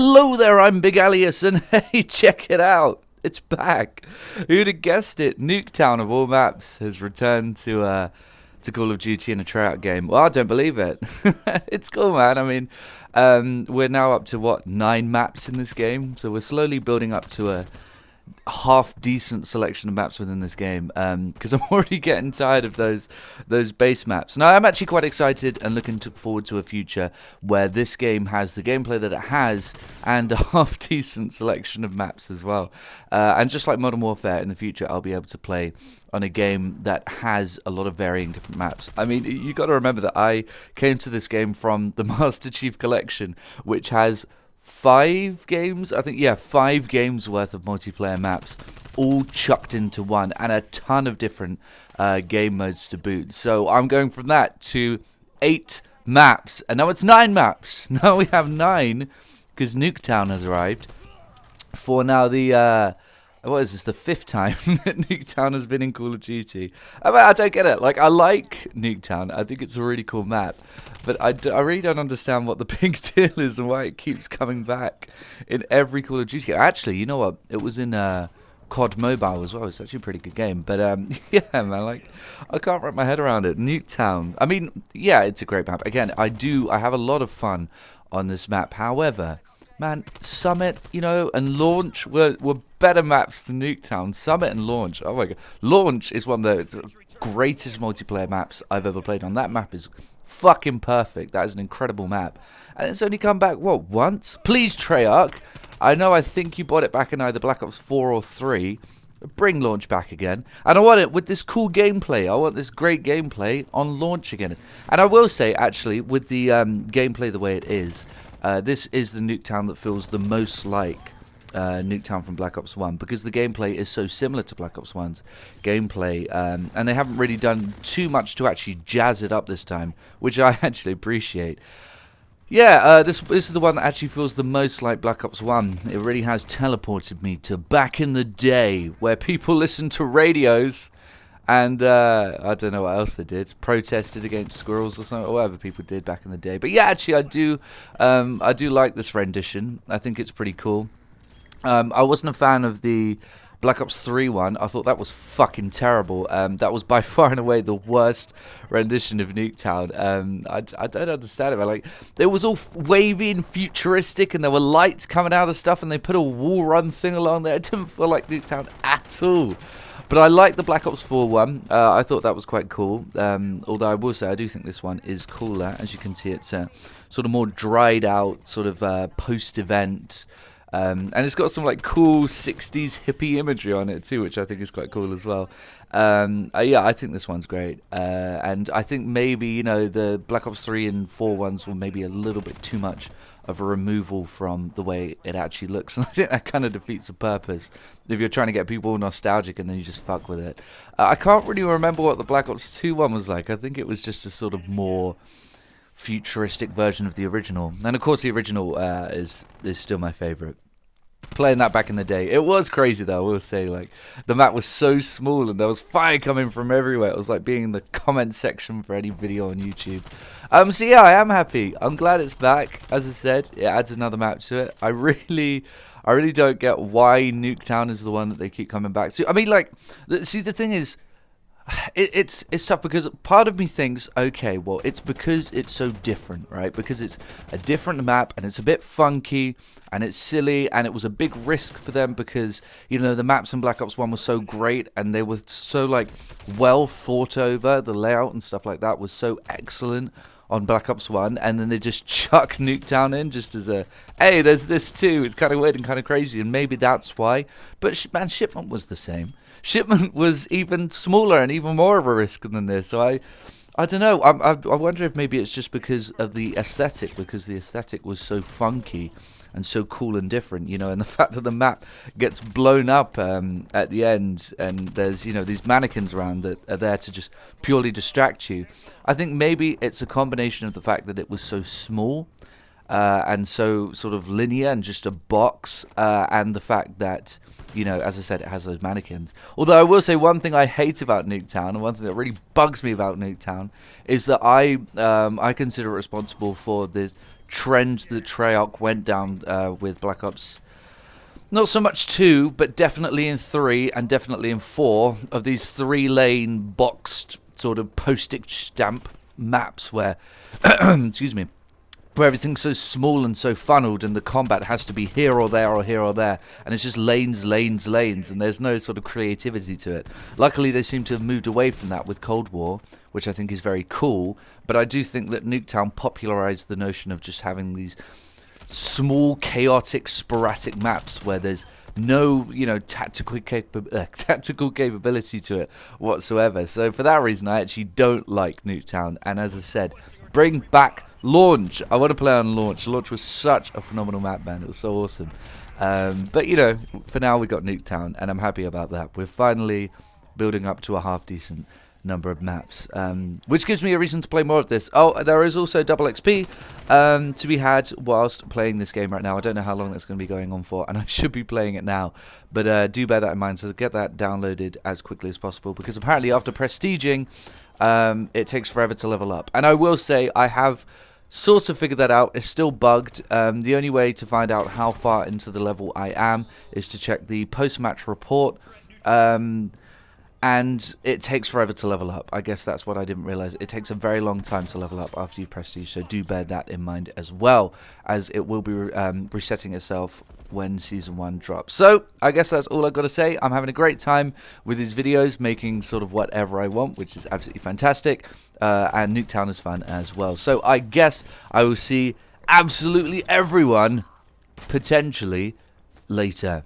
Hello there, I'm Big Alias, and hey, check it out. It's back. Who'd have guessed it? Nuketown, of all maps, has returned to Call of Duty in a tryout game. Well, I don't believe it. It's cool, man. I mean, we're now up to, what, 9 maps in this game? So we're slowly building up to a half-decent selection of maps within this game, because I'm already getting tired of those base maps. Now, I'm actually quite excited and looking forward to a future where this game has the gameplay that it has and a half-decent selection of maps as well. And just like Modern Warfare, in the future, I'll be able to play on a game that has a lot of varying different maps. I mean, you got to remember that I came to this game from the Master Chief Collection, which has 5 games, I think, yeah, 5 games worth of multiplayer maps, all chucked into one, and a ton of different game modes to boot. So I'm going from that to 8 maps, and now it's 9 maps. Now we have 9, because Nuketown has arrived. For now the, what is this, the 5th time that Nuketown has been in Call of Duty. I mean, I don't get it. Like, I like Nuketown. I think it's a really cool map. But I really don't understand what the big deal is and why it keeps coming back in every Call of Duty game. Actually, you know what? It was in COD Mobile as well. It's actually a pretty good game. But, yeah, man, like, I can't wrap my head around it. Nuketown. I mean, yeah, it's a great map. Again, I have a lot of fun on this map. However, man, Summit, you know, and Launch were better maps than Nuketown. Summit and Launch, oh my god. Launch is one of the greatest multiplayer maps I've ever played on. That map is fucking perfect. That is an incredible map. And it's only come back, what, once? Please, Treyarch. I think you bought it back in either Black Ops 4 or 3. Bring Launch back again. And I want it with this cool gameplay. I want this great gameplay on Launch again. And I will say, actually, with the gameplay the way it is, this is the Nuketown that feels the most like Nuketown from Black Ops 1, because the gameplay is so similar to Black Ops 1's gameplay, and they haven't really done too much to actually jazz it up this time, which I actually appreciate. Yeah, this is the one that actually feels the most like Black Ops 1. It really has teleported me to back in the day, where people listened to radios and I don't know what else they did. Protested against squirrels or something, or whatever people did back in the day. But yeah, actually, I do like this rendition. I think it's pretty cool. I wasn't a fan of the Black Ops 3 one. I thought that was fucking terrible. That was by far and away the worst rendition of Nuketown. I don't understand it, man. Like, it was all wavy and futuristic, and there were lights coming out of stuff, and they put a wall run thing along there. It didn't feel like Nuketown at all. But I like the Black Ops 4 one. I thought that was quite cool. Although I will say I do think this one is cooler. As you can see, it's sort of more dried out, sort of post-event. And it's got some like cool 60s hippie imagery on it too, which I think is quite cool as well. Yeah, I think this one's great. And I think maybe, you know, the Black Ops 3 and 4 ones were maybe a little bit too much of a removal from the way it actually looks. And I think that kind of defeats the purpose if you're trying to get people nostalgic and then you just fuck with it. I can't really remember what the Black Ops 2 one was like. I think it was just a sort of more futuristic version of the original. And of course the original is still my favourite. Playing that back in the day, it was crazy though, I will say. Like, the map was so small and there was fire coming from everywhere. It was like being in the comment section for any video on YouTube. So yeah, I am happy. I'm glad it's back. As I said, it adds another map to it. I really don't get why Nuketown is the one that they keep coming back to. I mean, like, see, the thing is, it's tough because part of me thinks, okay, well, it's because it's so different, right? Because it's a different map and it's a bit funky and it's silly, and it was a big risk for them because, you know, the maps in Black Ops 1 were so great and they were so, like, well thought over. The layout and stuff like that was so excellent on Black Ops 1, and then they just chuck Nuketown in just as a, hey, there's this too. It's kind of weird and kind of crazy, and maybe that's why. But, man, Shipment was the same. Shipment was even smaller and even more of a risk than this. So I don't know. I wonder if maybe it's just because of the aesthetic, because the aesthetic was so funky and so cool and different, you know, and the fact that the map gets blown up at the end, and there's, you know, these mannequins around that are there to just purely distract you. I think maybe it's a combination of the fact that it was so small and so sort of linear and just a box, and the fact that, you know, as I said, it has those mannequins. Although I will say one thing I hate about Nuketown, and one thing that really bugs me about Nuketown, is that I consider it responsible for this trend that Treyarch went down with Black Ops. Not so much 2, but definitely in 3 and definitely in 4 of these 3-lane boxed sort of postage stamp maps where, excuse me, where everything's so small and so funneled and the combat has to be here or there or here or there, and it's just lanes, lanes, lanes, and there's no sort of creativity to it. Luckily, they seem to have moved away from that with Cold War, which I think is very cool, but I do think that Nuketown popularized the notion of just having these small, chaotic, sporadic maps where there's no, tactical capability to it whatsoever. So for that reason, I actually don't like Nuketown. And as I said, bring back Launch. I want to play on Launch. Launch was such a phenomenal map, man. It was so awesome. But for now we got Nuketown, and I'm happy about that. We're finally building up to a half decent number of maps, which gives me a reason to play more of this. Oh, there is also double XP to be had whilst playing this game right now. I don't know how long that's going to be going on for, and I should be playing it now, but do bear that in mind, so get that downloaded as quickly as possible, because apparently after prestiging, it takes forever to level up. And I will say, I have sort of figured that out. It's still bugged. The only way to find out how far into the level I am is to check the post-match report, and it takes forever to level up. I guess that's what I didn't realize. It takes a very long time to level up after you prestige, so do bear that in mind as well, as it will be resetting itself when Season 1 drops. So, I guess that's all I've got to say. I'm having a great time with these videos, making sort of whatever I want, which is absolutely fantastic, and Nuketown is fun as well. So, I guess I will see absolutely everyone, potentially, later.